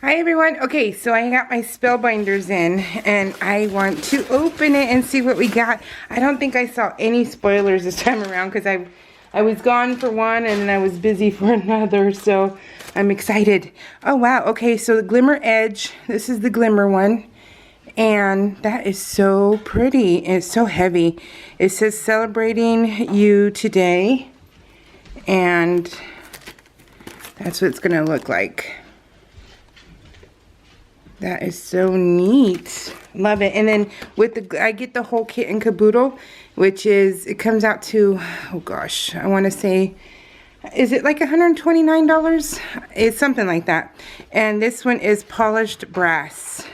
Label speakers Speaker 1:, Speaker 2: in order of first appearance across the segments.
Speaker 1: Hi everyone. Okay, so I got my Spellbinders in and I want to open it and see what we got. I don't think I saw any spoilers this time around because I was gone for one and then I was busy for another, so I'm excited. Oh wow, okay, so the Glimmer Edge, this is the Glimmer one. And that is so pretty. It's so heavy. It says celebrating you today. And that's what it's gonna look like. That is so neat. Love it. And then with the, I get the whole kit and caboodle, which is, it comes out to, oh gosh, I want to say, is it like $129? It's something like that. And this one is polished brass.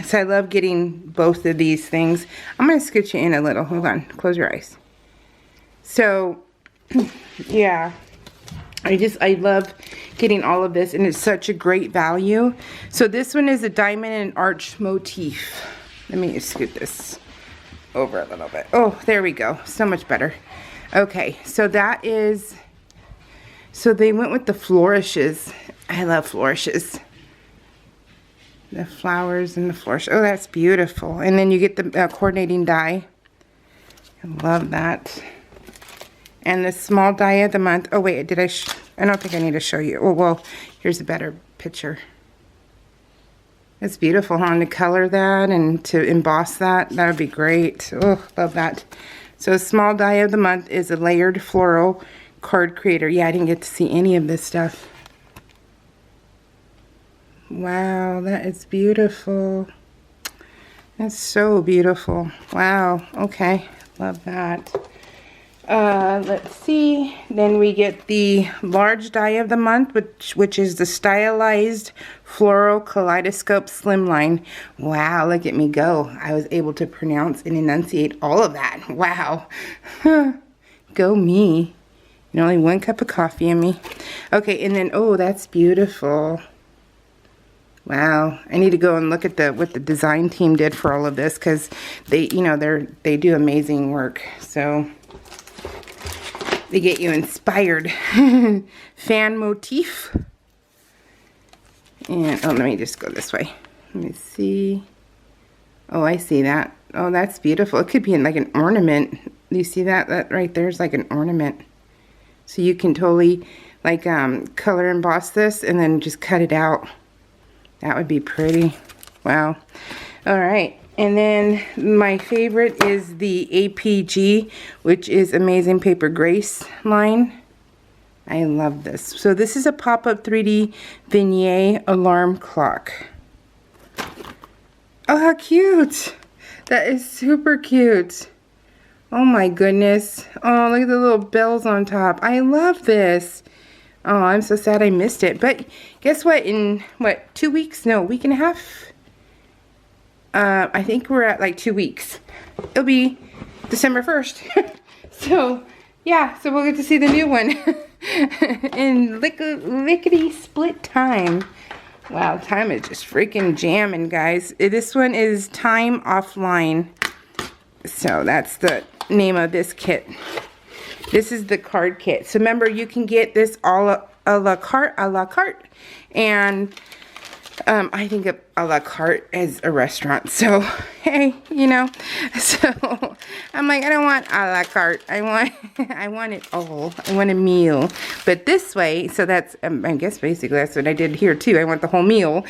Speaker 1: So I love getting both of these things. I'm going to scooch you in a little. Hold on. Close your eyes. So, yeah. I love getting all of this, and it's such a great value. So this one is a diamond and arch motif. Let me scoot this over a little bit. Oh, there we go. So much better. Okay, so that is, so they went with the flourishes. I love flourishes. The flowers and the flourish. Oh, that's beautiful. And then you get the coordinating die. I love that. And the small die of the month. Oh wait, did I don't think I need to show you. Oh well, here's a better picture. It's beautiful, huh? To color that and to emboss that, that would be great. Oh, love that. So small die of the month is a layered floral card creator. Yeah, I didn't get to see any of this stuff. Wow, that is beautiful. That's so beautiful. Wow, okay, love that. Let's see, then we get the large die of the month, which is the stylized floral kaleidoscope slimline. Wow, look at me go. I was able to pronounce and enunciate all of that. Wow. Go me. And only 1 cup of coffee in me. Okay, and then, oh, that's beautiful. Wow, I need to go and look at what the design team did for all of this, because they, you know, they do amazing work. So they get you inspired. Fan motif. And, oh, let me just go this way. Let me see. Oh, I see that. Oh, that's beautiful. It could be in like an ornament. Do you see that? That right there is like an ornament. So you can totally like color emboss this and then just cut it out. That would be pretty. Wow. All right. And then my favorite is the APG, which is Amazing Paper Grace line. I love this. So this is a pop-up 3D vignette alarm clock. Oh, how cute. That is super cute. Oh my goodness. Oh, look at the little bells on top. I love this. Oh, I'm so sad I missed it. But guess what? In, what, 2 weeks? No, a week and a half? I think we're at like 2 weeks. It'll be December 1st. So, yeah, so we'll get to see the new one in lickety split time. Wow, time is just freaking jamming, guys. This one is Time Offline. So that's the name of this kit. This is the card kit. So remember, you can get this all a la carte, and I think of a la carte as a restaurant. So hey, you know, so I'm like, I don't want a la carte. I want it all. I want a meal. But this way, so that's I guess basically that's what I did here too. I want the whole meal,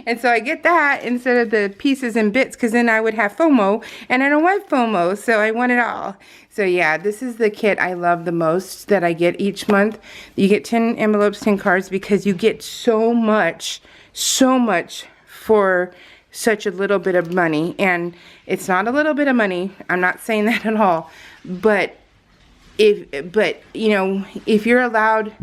Speaker 1: and so I get that instead of the pieces and bits, because then I would have FOMO, and I don't want FOMO, so I want it all. So yeah, this is the kit I love the most that I get each month. You get 10 envelopes, 10 cards, because you get so much for such a little bit of money. And it's not a little bit of money. I'm not saying that at all. But you know, if you're allowed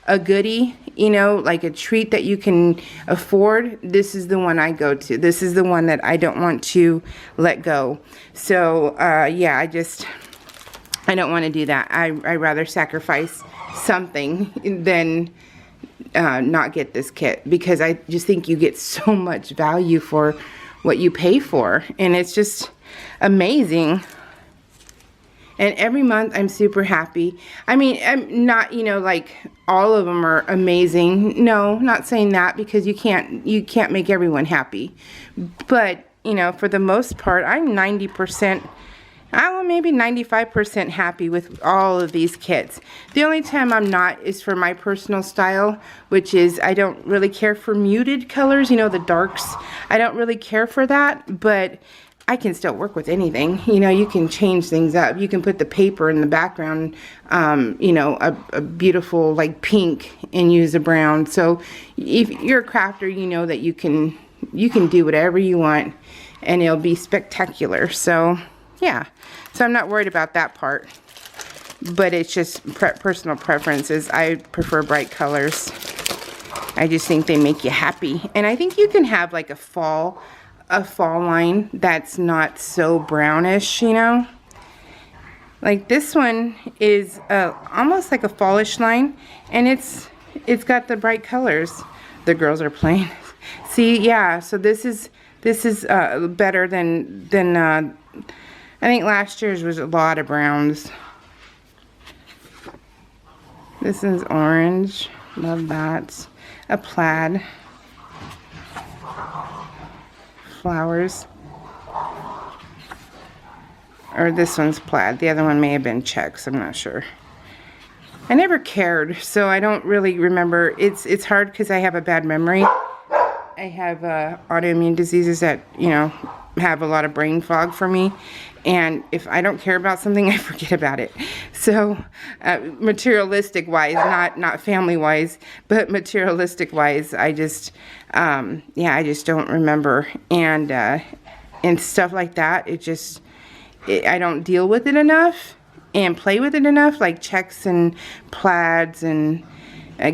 Speaker 1: a goodie, you know, like a treat that you can afford, this is the one I go to. This is the one that I don't want to let go. So yeah, I don't want to do that. I rather sacrifice something than not get this kit, because I just think you get so much value for what you pay for, and it's just amazing. And every month I'm super happy. I mean, I'm not, you know, like all of them are amazing. No, not saying that, because you can't make everyone happy. But, you know, for the most part, I'm 90%, maybe 95% happy with all of these kits. The only time I'm not is for my personal style, which is I don't really care for muted colors, you know, the darks. I don't really care for that, but I can still work with anything. You know, you can change things up. You can put the paper in the background, you know, a beautiful like pink, and use a brown. So if you're a crafter, you know that you can do whatever you want and it'll be spectacular. So yeah, so I'm not worried about that part, but it's just personal preferences. I prefer bright colors. I just think they make you happy. And I think you can have like a fall line that's not so brownish, you know. Like this one is almost like a fallish line, and it's got the bright colors. The girls are playing. See, yeah, so this is better than I think last year's was a lot of browns. This is orange. Love that. A plaid. Flowers. Or this one's plaid. The other one may have been checks. I'm not sure. I never cared, so I don't really remember. It's hard because I have a bad memory. I have autoimmune diseases that, you know, have a lot of brain fog for me. And if I don't care about something, I forget about it. So materialistic wise, not family wise, but materialistic wise, I just, yeah, I just don't remember. And stuff like that, I don't deal with it enough and play with it enough, like checks and plaids and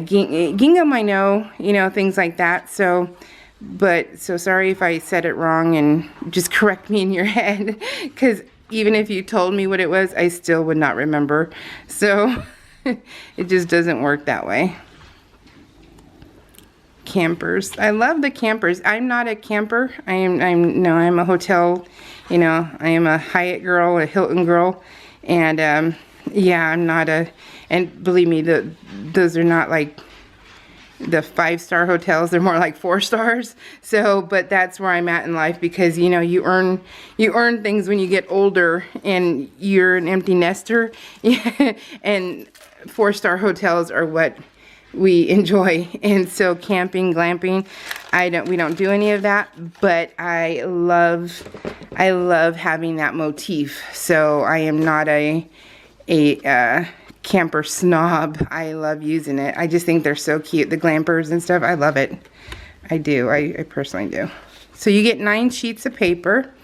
Speaker 1: gingham, I know, you know, things like that. So sorry if I said it wrong, and just correct me in your head, because even if you told me what it was, I still would not remember. So it just doesn't work that way. Campers. I love the campers. I'm not a camper. I'm a hotel, you know, I am a Hyatt girl, a Hilton girl, and yeah, I'm not and believe me, those are not like the 5-star hotels. They're more like 4 stars. So, but that's where I'm at in life, because, you know, you earn things when you get older, and you're an empty nester. And 4-star hotels are what we enjoy. And so camping, glamping, we don't do any of that, but I love having that motif. So I am not a camper snob. I love using it. I just think they're so cute, the glampers and stuff. I love it. I do. I personally do. So you get 9 sheets of paper,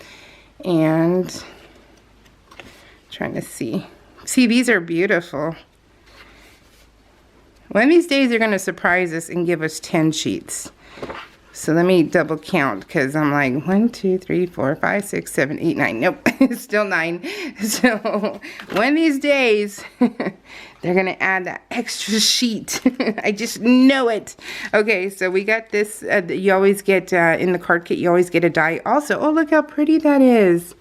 Speaker 1: and trying to see, these are beautiful. One of these days they're going to surprise us and give us 10 sheets. So let me double count, because I'm like 1, 2, 3, 4, 5, 6, 7, 8, 9. Nope, it's still 9. So one of these days they're going to add that extra sheet. I just know it. Okay, so we got this. You always get, in the card kit, you always get a die also. Oh, look how pretty that is.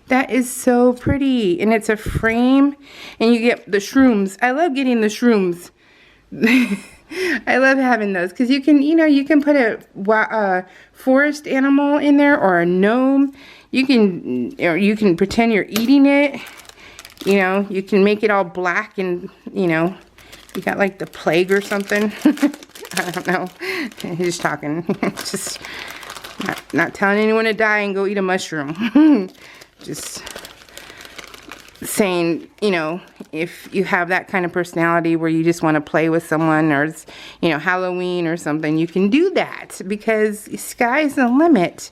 Speaker 1: That is so pretty. And it's a frame, and you get the shrooms. I love getting the shrooms. I love having those, because you can, you know, you can put a forest animal in there, or a gnome. You can pretend you're eating it. You know, you can make it all black, and, you know, you got like the plague or something. I don't know. I'm just talking. Just not telling anyone to die and go eat a mushroom. Just saying, you know, if you have that kind of personality where you just want to play with someone, or it's, you know, Halloween or something, you can do that, because sky's the limit.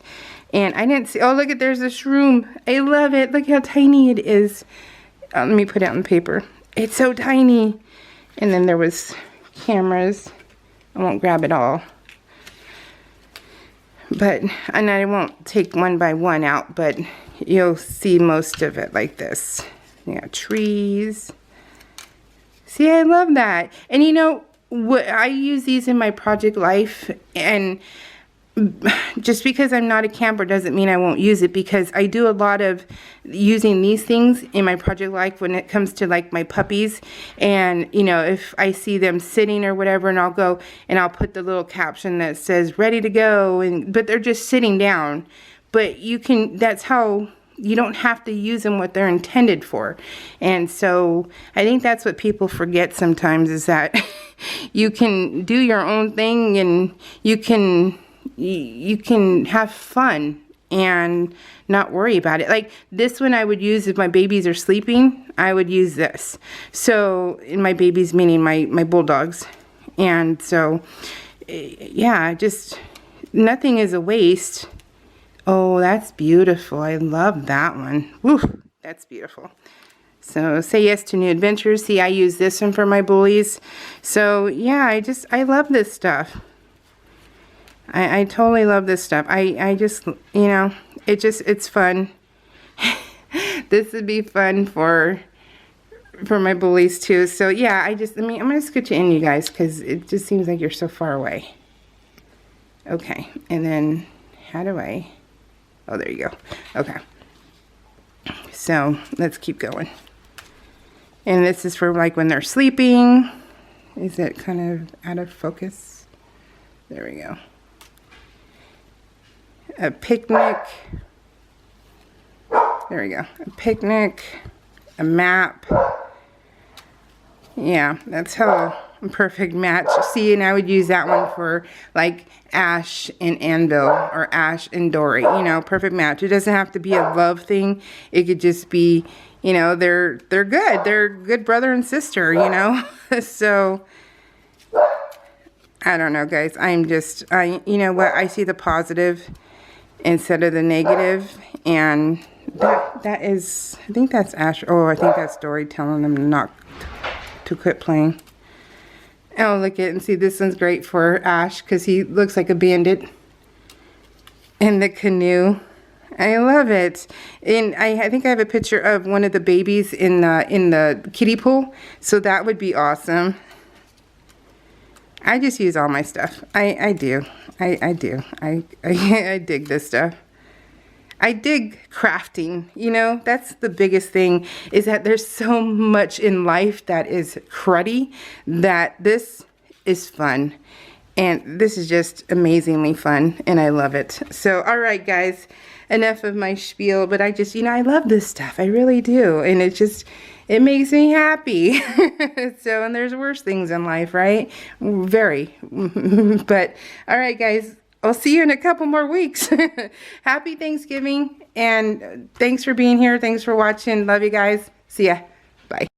Speaker 1: And I didn't see, oh, look at, there's a shroom. I love it. Look how tiny it is. Let me put it on paper. It's so tiny. And then there was cameras. I won't grab it all. And I won't take one by one out, but you'll see most of it like this. Yeah, trees. See, I love that. And you know, I use these in my project life, and just because I'm not a camper doesn't mean I won't use it, because I do a lot of using these things in my project life when it comes to like my puppies. And you know, if I see them sitting or whatever, and I'll go and I'll put the little caption that says ready to go, and but they're just sitting down. But you can, that's how, you don't have to use them what they're intended for. And so I think that's what people forget sometimes, is that you can do your own thing, and you can have fun and not worry about it. Like this one I would use if my babies are sleeping. I would use this. So, in my babies meaning my bulldogs. And so, yeah, just nothing is a waste. Oh, that's beautiful. I love that one. Woo, that's beautiful. So, say yes to new adventures. See, I use this one for my bullies. So, yeah, I love this stuff. I totally love this stuff. I just, you know, it's fun. This would be fun for my bullies too. So yeah, I'm going to scooch you in, you guys, because it just seems like you're so far away. Okay, and then how do I, oh, there you go. Okay. So let's keep going. And this is for like when they're sleeping. Is it kind of out of focus? There we go. A picnic. There we go. A picnic. A map. Yeah, that's how a perfect match. See, and I would use that one for like Ash and Anvil, or Ash and Dory. You know, perfect match. It doesn't have to be a love thing. It could just be, you know, they're good. They're good brother and sister, you know. So I don't know, guys. You know what? I see the positive instead of the negative, and that is, I think that's Ash. Oh, I think that's Dory telling them not to quit playing. Oh, look at it, and see, this one's great for Ash because he looks like a bandit in the canoe. I love it. And I think I have a picture of one of the babies in the kiddie pool, so that would be awesome. I just use all my stuff. I do. I do. I dig this stuff. I dig crafting, you know. That's the biggest thing, is that there's so much in life that is cruddy, that this is fun. And this is just amazingly fun, and I love it. So, all right, guys, enough of my spiel, but I just, you know, I love this stuff. I really do. And it makes me happy. So, and there's worse things in life, right? Very. But, all right, guys, I'll see you in a couple more weeks. Happy Thanksgiving, and thanks for being here. Thanks for watching. Love you guys. See ya. Bye.